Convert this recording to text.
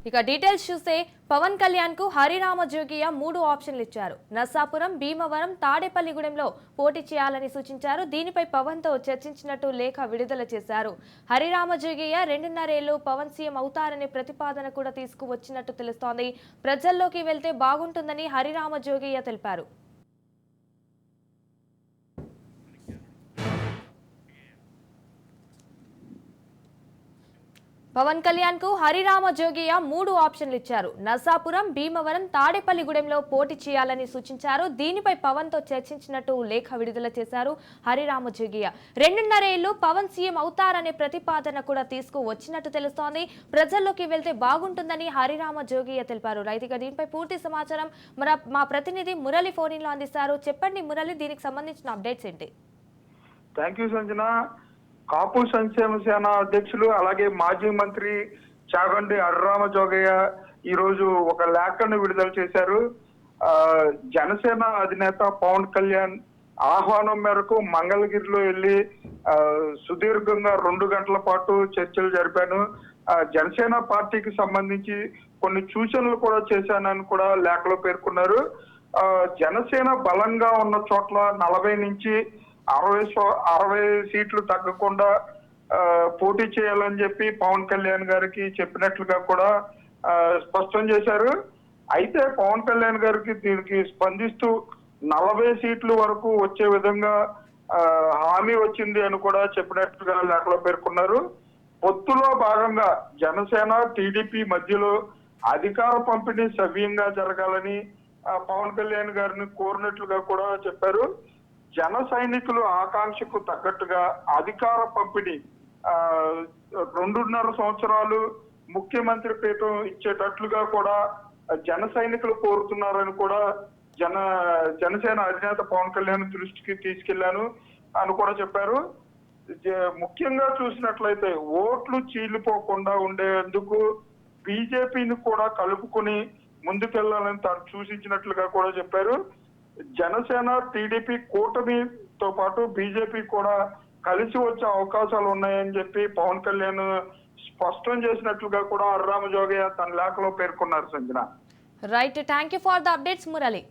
ఇక డీటెయిల్స్ చూస్తే పవన్ కళ్యాణ్ కు హరిరామ జోగియ 3 ఆప్షన్లు ఇచ్చారు. నర్సాపురం, భీమవరం, తాడేపల్లిగూడెంలో పోటీ చేయాలని సూచించారు. దీనిపై పవన్ తో చర్చించినట్టు లేఖ విడుదల చేశారు. హరిరామ జోగియ 2.5 ఏళ్లు పవన్ సీఎం అవుతారనే ప్రతిపాదన కూడా తీసుకువచ్చినట్టు తెలుస్తోంది. ప్రజల్లోకి వెళ్తే బాగుంటుందని హరిరామ జోగియ తెలిపారు. పవన్ కళ్యాణ్ కు హరిరామ జోగియ 3 ఆప్షన్లు ఇచ్చారు. నర్సాపురం, భీమవరం, తాడేపల్లిగూడెంలో పోటీ చేయాలని సూచించారు. దీనిపై పవన్ తో చర్చించినట్టు లేఖ విడుదల చేశారు హరిరామ జోగియ. 2.5 ఏళ్లు పవన్ సీఎం అవుతారనే ప్రతిపాదన కూడా తీసుకువచ్చినట్టు తెలుస్తోంది. ప్రజల్లోకి వెళ్తే బాగుంటుందని హరిరామ జోగియ తెలిపారు. రైతుగా దీనిపై పూర్తి సమాచారం మా ప్రతినిధి మురళి ఫోన్ లో అందిస్తారు. చెప్పండి మురళి, దీనికి సంబంధించిన అప్డేట్స్ ఏంటి? Thank you Sanjana. కాపు సంక్షేమ సేన అధ్యక్షులు అలాగే మాజీ మంత్రి చాగంటి హరిరామ జోగయ్య ఈ రోజు ఒక లేఖను విడుదల చేశారు. జనసేన అధినేత పవన్ కళ్యాణ్ ఆహ్వానం మేరకు మంగళగిరిలో వెళ్లి సుదీర్ఘంగా 2 గంటల పాటు చర్చలు జరిపాను. జనసేన పార్టీకి సంబంధించి కొన్ని సూచనలు కూడా చేశానని కూడా లేఖలో పేర్కొన్నారు. జనసేన బలంగా ఉన్న చోట్ల 40 నుంచి 60 సీట్లు తగ్గకుండా పోటీ చేయాలని చెప్పి పవన్ కళ్యాణ్ గారికి చెప్పినట్లుగా కూడా స్పష్టం చేశారు. అయితే పవన్ కళ్యాణ్ గారికి దీనికి స్పందిస్తూ 40 సీట్ల వరకు వచ్చే విధంగా హామీ వచ్చింది అని కూడా చెప్పినట్లుగా లేఖలో పేర్కొన్నారు. పొత్తులో భాగంగా జనసేన టీడీపీ మధ్యలో అధికార పంపిణీ సవ్యంగా జరగాలని పవన్ కళ్యాణ్ గారిని కోరినట్లుగా కూడా చెప్పారు. జన సైనికులు ఆకాంక్షకు తగ్గట్టుగా అధికార పంపిణీ 2.5 సంవత్సరాలు ముఖ్యమంత్రి పీఠం ఇచ్చేటట్లుగా కూడా జన సైనికులు కోరుతున్నారని కూడా జనసేన అధినేత పవన్ కళ్యాణ్ దృష్టికి తీసుకెళ్లాను అని కూడా చెప్పారు. ముఖ్యంగా చూసినట్లయితే ఓట్లు చీలిపోకుండా ఉండేందుకు బీజేపీని కూడా కలుపుకొని ముందుకెళ్లాలని తాను సూచించినట్లుగా కూడా చెప్పారు. జనసేన టీడీపీ కూటమితో పాటు బీజేపీ కూడా కలిసి వచ్చే అవకాశాలు ఉన్నాయని చెప్పి పవన్ కళ్యాణ్ స్పష్టం చేసినట్లుగా కూడా హరిరామ జోగయ్య తన లేఖలో పేర్కొన్నారు Sanjana. Right, thank you for the updates Murali.